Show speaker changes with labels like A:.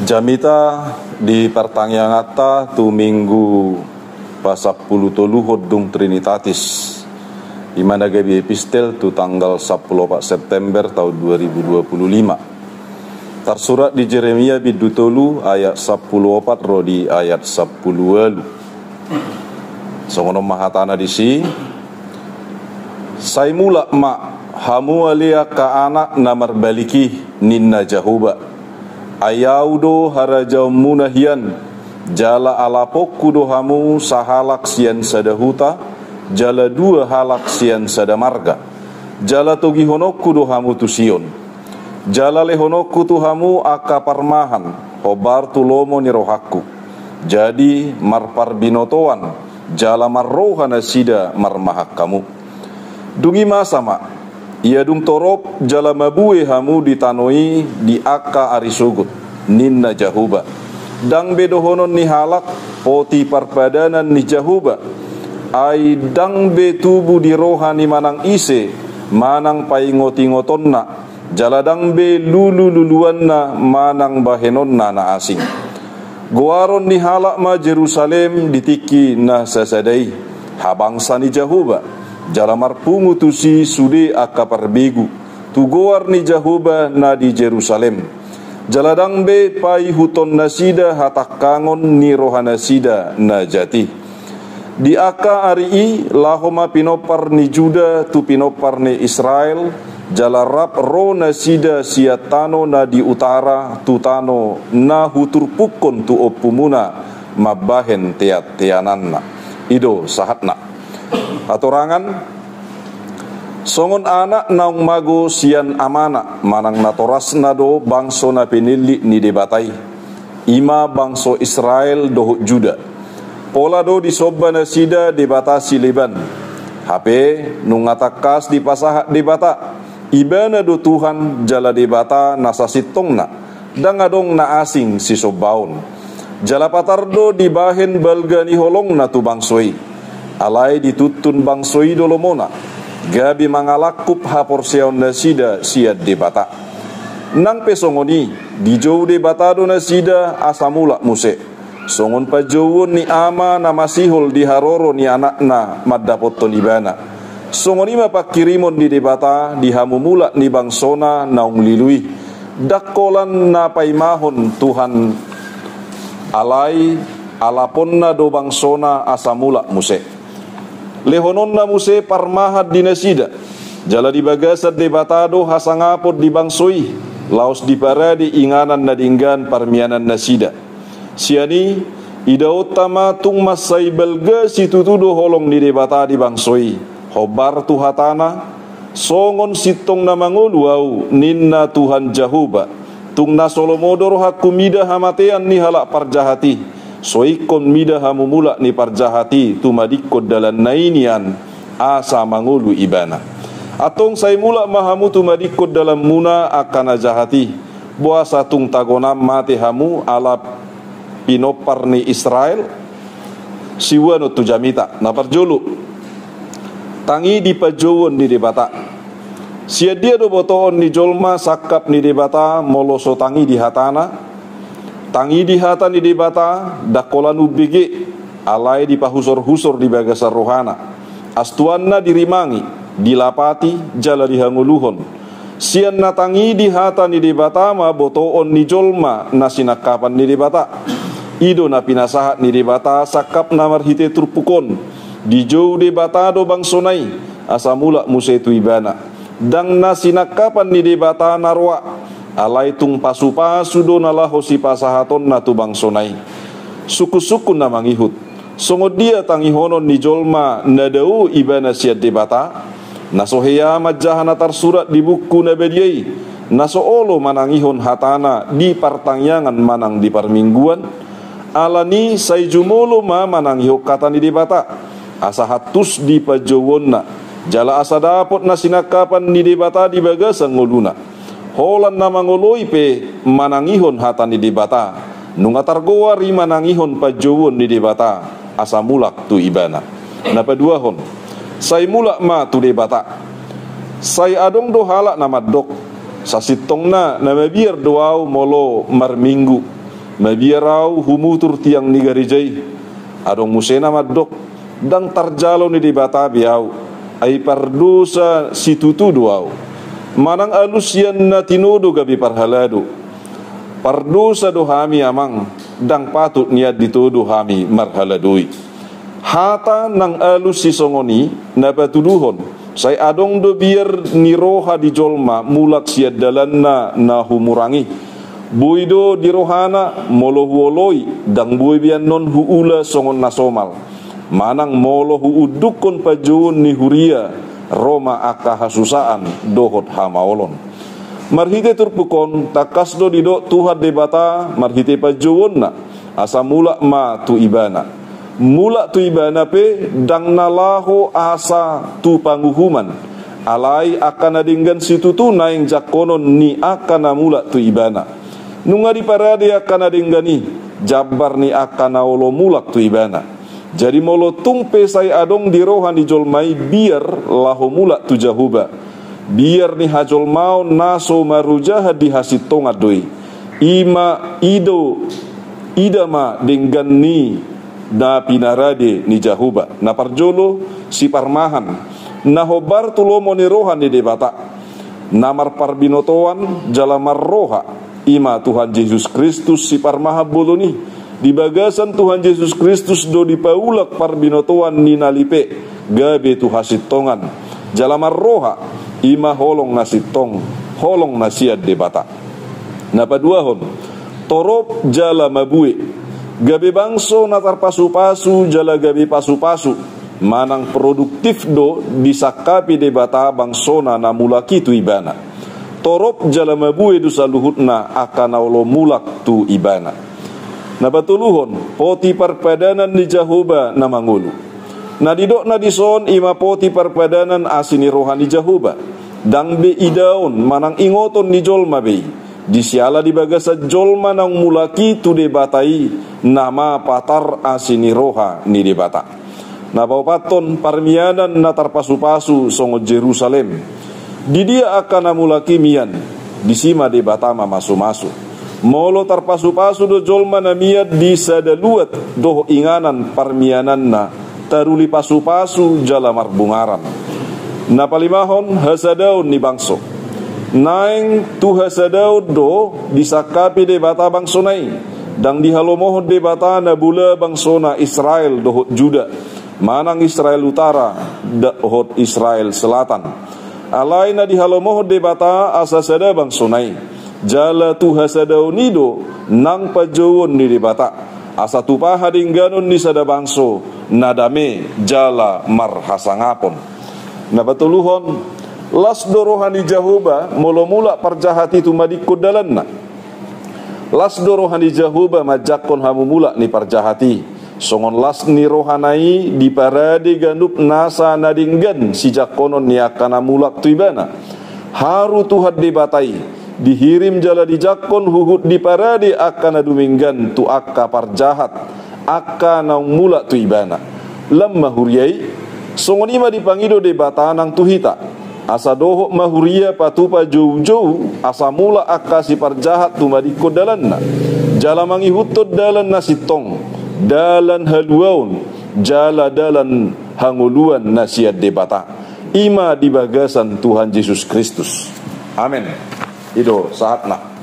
A: Jamita di pertanyangata tu minggu pasapulu tolu hodung Trinitatis imana gabi epistel tu tanggal 14 September tahun 2025 tersurat di Jeremia bidu tolu ayat 14 ro di ayat 10 walu songono mahatana disi sai mula ma hamu alia ka anak namar baliki ninna jahuba ayaudo harajau munahian jala alapokku dohamu sahalak sian sadahuta jala dua halak sian sadamarga jala togi honokku dohamu tusion jala lehonokku tuhamu aka parmahan hobar tulomo nirohakku jadi marpar binotoan jala marrohana sida marmahak kamu dungi masama ia dung torop jala mabue hamu ditanoi di aka arisugut ninna jahuba dang bedohonon ni halak poti parpadanan ni jahuba ai dang be tubu di rohani manang ise manang paingoti-ngotonna jala dang be lulu-luluanna manang bahenonna na asing goaron ni halak ma Jerusalem ditiki na sasadai habangsa ni jahuba jala marpungu tusi sude aka parbegu tugoar ni jahuba na di Jerusalem jaladang be pai huton nasida hatakangon ni rohana sida na jati di aka arii lahoma pinopar ni Juda tu pinopar ni Israel jala rap ro nasida siatano na di utara tu tano na hutur pukon tu opumuna mabahen teat teananna ido sahatna atorangan songon anak naung mago sian amana manang natoras nado bangso na pinili ni debatai ima bangso Israel dohuk Juda pola do disobba na sida debatasi leban hape nungatakas di pasahat debata ibana do Tuhan jala debata nasasitongna dangadong na asing si sobaon jala patardo dibahen balgani holong na tu bangsoi alai ditutun bangsoi dolomona gabi mangalakup haporseon nasida siad debata nang pesongoni dijou debatado nasida asamula muse songon pajowon ni ama na masihol di haroro ni anakna maddapot tonibana songoni mapakirimon di debata di hamumula ni bangsona naung lilui dakkolan na paimahon Tuhan alai alaponna do bangsona asamula muse lehonon na muse parmahat di nasida jala di bagasat debatado hasangapot di bangsoi laos di paradi inganan na dinggan parmianan nasida siani ida utama tung masai belga situtudo holong di debata di bangsoi hobar tuhatana songon sitong na manguluau ninna Tuhan jahuba tung na solomodor hakumida hamatean ni halak parjahati soikon mida hamumula ni parjahati tumadikod dalan nainian asa mangulu ibana atong say mula mahamu tumadikod dalam muna akan ajahati buasa tung tagonam mati hamu ala pinopar ni Israel siwano tu jamita na parjulu tangi di pajowon ni debata sia dia do botoon ni jolma sakap ni debata moloso tangi di hatana tangi di hata ni debata dakolan ubigi alai di pahusor-husor di bagasar rohana astuanna dirimangi dilapati jala dihanguluhon sian na tangi di hata ni debata ma botoon ni jolma na sinakapan ni debata ido na pinasahat ni debata sakap na marhite turpukon di jou debata do bangsonai asamula musetu ibana dang na sinakapan ni debata narwa alai tung pasu-pasu do nalaho si pasahaton na tu bangsonai suku-suku na mangihut songod dia tangihonon ni jolma nadau ibana siad debata nasoheya majahana tarsurat di buku nabediyai nasoolo manangihon hatana di partangyangan manang di parmingguan alani say jumolo ma manangiho kata ni debata asahatus di pajowonna jala asa dapot na sinakapan ni debata di bagasang ngoluna holan na mangoloy pe manangihon hata ni debata nungatar goari manangihon pajowon ni debata asamulak tu ibana na paduahon say mulak ma tu debata say adong do halak na madok sa sitong na mabiar doaw molo marminggu Mabiyarau humutur tiang ni garijay adong musena madok dang tarjalo ni dibata biau ay pardusa situtu duau manang alusyan na tinudo gabi parhalado pardusa do hami amang dang patut niat dituduh hami marhaladui hata nang alus si songoni na patuduhon say adong do biar niroha di jolma mulak siad dalanna na humurangi buido di rohana molo huoloi dang bui bian non huula songon nasomal manang molo huudukon pajuun ni huria Roma aka hasusaan dohot hamaolon marhite turpukon takas do dido tuhat debata marhite pajuun na asa mula ma tu ibana mula tu ibana pe dang nalaho asa tu panguhuman alai akan adinggan situ tu naing jakonon ni akan mula tu ibana nungari parade akan adinggani jabar ni akan olo mulak tu ibana jadi molo tumpe say adong di rohan di jolmai biar laho mulak tu jahuba biar ni hajol mau naso marujaha di hasit tongat doi ima ido idama denggan ni na pinarade ni jahuba na parjolo si parmahan na hobar tulomo ni rohan di debata namar parbinotoan jalamar roha ima Tuhan Yesus Kristus si parmaha boloni di bagasan Tuhan Yesus Kristus do dipaulak parbinotoan ni nalipe gabe tu hasitongan jalamar roha ima holong nasitong holong nasiad debata napaduahon torop jala mabue gabe bangso natar pasu-pasu jala gabe pasu-pasu manang produktif do disakapi debata bangsona namulaki tu ibana torop jalama bue dusa luhutna akan aulo mulak tu ibana na batuluhon poti parpadanan ni jahuba na mangulu na didok na dison ima poti parpadanan asini rohani jahuba dang be idaon manang ingoton ni jolma be disiala di bagasa jolma nang mulaki tu debatai nama patar asini roha ni debata na paupaton parmianan na tarpasu-pasu songo Jerusalem di dia akan namulaki mian disima de batama masu-masu molo tarpasu-pasu do jolma na miat di sadaluat doh inganan parmianan na taruli pasu-pasu jalamar bungaran na palimahon hasadaun ni bangso naing tu hasadaun do disakapi de bata bangso nai dang dihalomohon de bata na bula bangso na Israel dohot Juda manang Israel utara dohot Israel selatan alai na dihalomoh debata asa sada bang sunai jala tu hasadaunido nang pajawon ni debata asa tupa hadingganon ni sada bangso nadame jala marhasangapon na batuluhon las dorohani jahuba molo mula parjahati tu madikod dalanna las dorohani jahuba majakon hamu mula ni parjahati songon las ni rohanai di parade gandup nasa nadinggan si jakonon ni akana mulak tu ibana haru tuhat debatai dihirim jala di jakon huhut di parade akana duminggan tu akka parjahat akana mulak tu ibana lamma huriyai songon ima dipangido debata nang tuhita asa dohok mahuria patupa jauh-jauh asa mula akka si parjahat tu madikod dalanna jala mangi hutod dalan nasitong dalan haluaun jala dalan hanguluan nasihat debata ima di bagasan Tuhan Yesus Kristus amin itu saatna